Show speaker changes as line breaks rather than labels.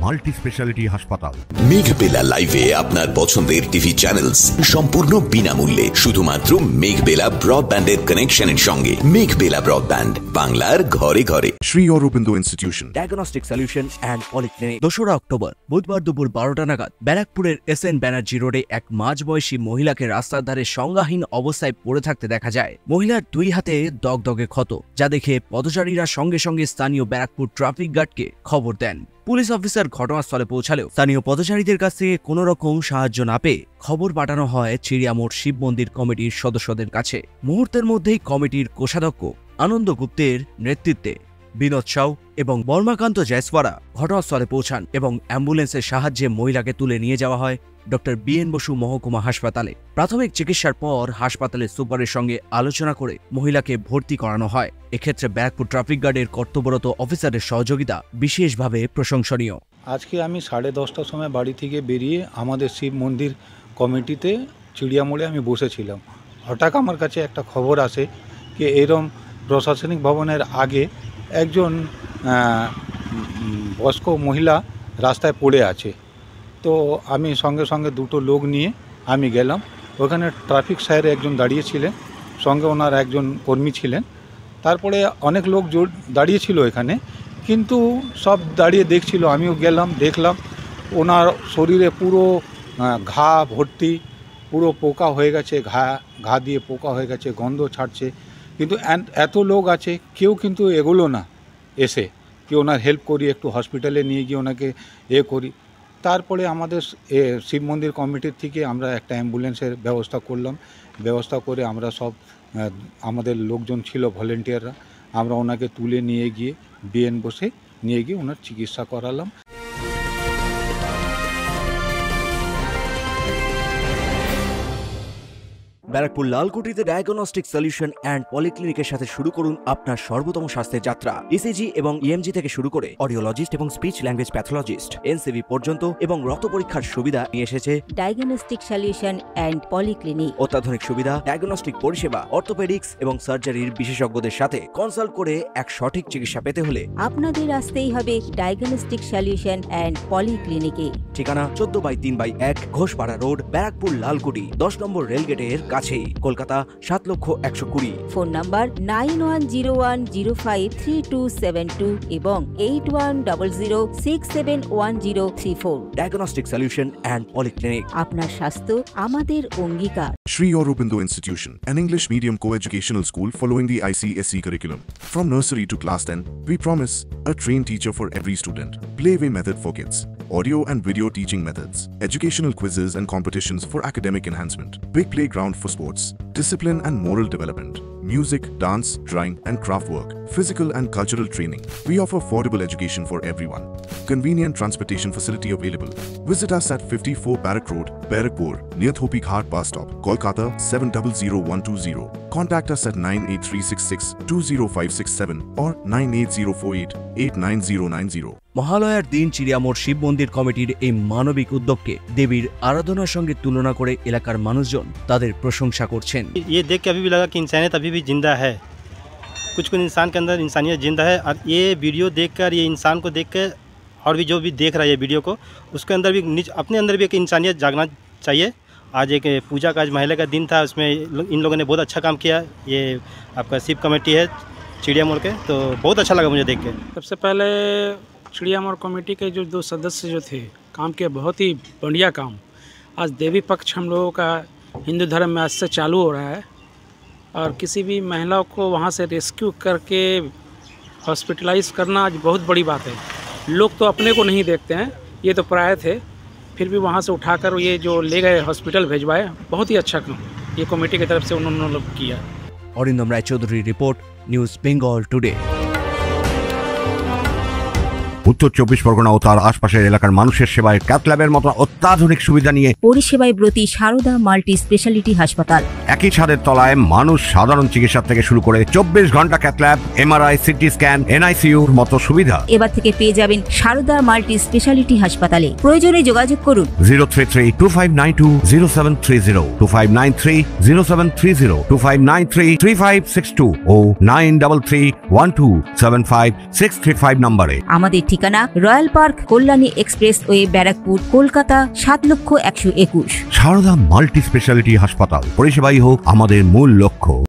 Multi speciality হাসপাতাল।
মেঘবেলা লাইভে আপনার পছন্দের টিভি চ্যানেলস সম্পূর্ণ বিনামূল্যে শুধুমাত্র মেঘবেলা ব্রডব্যান্ডের কানেকশনের সঙ্গে। মেঘবেলা ব্রডব্যান্ড, বাংলার ঘরে ঘরে।
Sri Aurobindo Institution
diagnostic solution and polyclinic. 2রা অক্টোবর বুধবার দুপুর 12টা নাগাদ ব্যারাকপুরের SN ব্যানার্জি রোডে এক মাঝবয়সী মহিলাকে রাস্তার ধারে সংজ্ঞাহীন অবস্থায় পড়ে থাকতে দেখা যায়। মহিলার 2 হাতে দগদগে ক্ষত, যা দেখে পথচারীরা সঙ্গে সঙ্গে স্থানীয় ব্যারাকপুর ট্রাফিক গার্ডকে খবর দেন। পুলিশ অফিসার ঘটনাস্থলে পৌঁছালেও স্থানীয় পথচারীদের কাছ থেকে কোনো রকম সাহায্য না পেয়ে খবর পাঠানো হয় চিড়িয়ামোড় শিব মন্দির কমিটির সদস্যদের কাছে। মুহূর্তের মধ্যেই কমিটির কোষাধ্যক্ষ আনন্দ গুপ্তের নেতৃত্বে বিনোদ সাউ এবং বর্মাকান্ত জয়সওয়ারা ঘটনাস্থলে পৌঁছান এবং অ্যাম্বুলেন্সের সাহায্যে মহিলাকে তুলে নিয়ে যাওয়া হয় ডক্টর BN বসু মহকুমা হাসপাতালে। প্রাথমিক চিকিৎসার পর হাসপাতালের সুপারের সঙ্গে আলোচনা করে মহিলাকে ভর্তি করানো হয়। এক্ষেত্রে ব্যারাকপুর ট্রাফিক গার্ডের কর্তব্যরত অফিসারের সহযোগিতা বিশেষভাবে প্রশংসনীয়।
আজকে আমি 10:30টার সময় বাড়ি থেকে বেরিয়ে আমাদের শিব মন্দির কমিটিতে চিড়িয়ামোড়ে আমি বসেছিলাম। হঠাৎ আমার কাছে একটা খবর আসে যে এরম প্রশাসনিক ভবনের আগে একজন বয়স্ক মহিলা রাস্তায় পড়ে আছে। তো আমি সঙ্গে সঙ্গে 2টো লোক নিয়ে আমি গেলাম। ওখানে ট্রাফিক স্যার একজন দাঁড়িয়েছিলেন, সঙ্গে ওনার একজন কর্মী ছিলেন। তারপরে অনেক লোক দাঁড়িয়েছিল এখানে, কিন্তু সব দাঁড়িয়ে দেখছিল। আমিও গেলাম, দেখলাম ওনার শরীরে পুরো ঘা ভর্তি, পুরো পোকা হয়ে গেছে, ঘা দিয়ে পোকা হয়ে গেছে, গন্ধ ছাড়ছে। কিন্তু এত লোক আছে, কেউ কিন্তু এগোলো না এসে কি ওনার হেল্প করি, একটু হসপিটালে নিয়ে গিয়ে ওনাকে করি। তারপরে আমাদের শিব মন্দির কমিটির থেকে আমরা একটা অ্যাম্বুলেন্সের ব্যবস্থা করলাম। ব্যবস্থা করে আমরা সব আমাদের লোকজন ছিল ভলেন্টিয়াররা, আমরা ওনাকে তুলে নিয়ে গিয়ে BN বসে নিয়ে গিয়ে ওনার চিকিৎসা করালাম।
ব্যারাকপুর লালকুটিতে ডায়াগনস্টিক সলিউশন অ্যান্ড পলিক্লিনিকের সাথে শুরু করুন আপনার সর্বোত্তম স্বাস্থ্যের যাত্রা। ECG এবং EMG থেকে শুরু করে অডিওলজিস্ট এবং স্পিচ ল্যাঙ্গুয়েজ প্যাথোলজিস্ট, NCV পর্যন্ত এবং রক্ত পরীক্ষার সুবিধা নিয়ে এসেছে
ডায়াগনস্টিক সলিউশন অ্যান্ড পলিক্লিনিক।
অত্যাধুনিক সুবিধা, ডায়াগনস্টিক পরিষেবা, অর্থোপেডিক্স এবং সার্জারির বিশেষজ্ঞদের সাথে কনসাল্ট করে এক সঠিক চিকিৎসা পেতে হলে
আপনাদের আসতেই হবে ডায়াগনস্টিক সলিউশন অ্যান্ড পলিক্লিনিকে।
ঠিকানা 14/3/1 ঘোষপাড়া রোড, ব্যারাকপুর লালকুটি, 10 নম্বর রেলগেটের কাছেই, কলকাতা 7,120,000।
ফোন নাম্বার 9101053272 এবং 8100671034।
Diagnostic solution and polyclinic.
আপনার স্বাস্থ্য আমাদের অঙ্গীকার।
Sri Aurobindo Institution, an English medium co-educational school following the ICSE curriculum. From nursery to class 10, we promise a trained teacher for every student. Playway method for kids. Audio and video teaching methods. Educational quizzes and competitions for academic enhancement. Big playground for sports, discipline and moral development. Music, dance, drawing and craft work. Physical and cultural training. We offer affordable education for everyone. Convenient transportation facility available. Visit us at 54 Barrack Road, Barakpur, near Thopi Ghat bus stop, Kolkata 700120. Contact us at 98366-20567 or 98048-89090.
মহালয়ার দিন চিড়িয়ামোড় শিব মন্দির কমিটির এই মানবিক উদ্যোগকে দেবীর আরাধনার সঙ্গে তুলনা করে এলাকার মানুষজন তাদের প্রশংসা করছেন।
ये देख के अभी भी लगा कि इंसानियत अभी भी जिंदा है, कुछ इंसान के अंदर इंसानियत जिंदा है। और ये वीडियो देखकर, ये इंसान को देख कर और भी जो भी देख रहा है ये वीडियो को, उसके अंदर भी अपने अंदर भी एक इंसानियत जागना चाहिए। आज एक पूजा का, आज महिला का दिन था, उसमें इन लोगों ने बहुत अच्छा काम किया। ये आपका शिव कमेटी है चिड़ियामोड़ के, तो बहुत अच्छा लगा मुझे देख के।
सबसे पहले चिड़ियामोड़ कमेटी के जो 2 सदस्य जो थे, काम किया, बहुत ही बढ़िया काम। आज देवी पक्ष हम लोगों का हिंदू धर्म में आज से चालू हो रहा है और किसी भी महिला को वहाँ से रेस्क्यू करके हॉस्पिटलाइज करना आज बहुत बड़ी बात है। लोग तो अपने को नहीं देखते हैं, ये तो पराये थे, फिर भी वहाँ से उठाकर ये जो ले गए हॉस्पिटल भिजवाए, बहुत ही अच्छा काम ये कमेटी की तरफ से उन्होंने किया।
Arindam Raychaudhuri report, news Bengal today.
উত্তর 24 পরগনা ও তার আশপাশের এলাকার মানুষের সেবায় ক্যাথ ল্যাবের মতো অত্যাধুনিক সুবিধা নিয়ে
পরিষেবায় ব্রতী সারদা মাল্টি স্পেশালিটি হাসপাতাল।
একই ছাদের তলায় মানুষ সাধারণ চিকিৎসা থেকে শুরু করে 24 ঘন্টা cath lab, MRI, CT scan, NICUর মতো সুবিধা
এবার থেকে পেয়ে যাবেন সারদা মাল্টি স্পেশালিটি হাসপাতালে। প্রয়োজনে যোগাযোগ করুন
033-2592-0730, 2593-0730, 2593-3562 ও 933-1275-635 নম্বরে।
আমাদের ঠিকানা ঠিকানা royal park, Kalyani expressway, Barrackpore, Kolkata ৭,১২১,000।
সারদা মাল্টি স্পেশালিটি হাসপাতাল, পরিষেবাই হোক আমাদের মূল লক্ষ্য।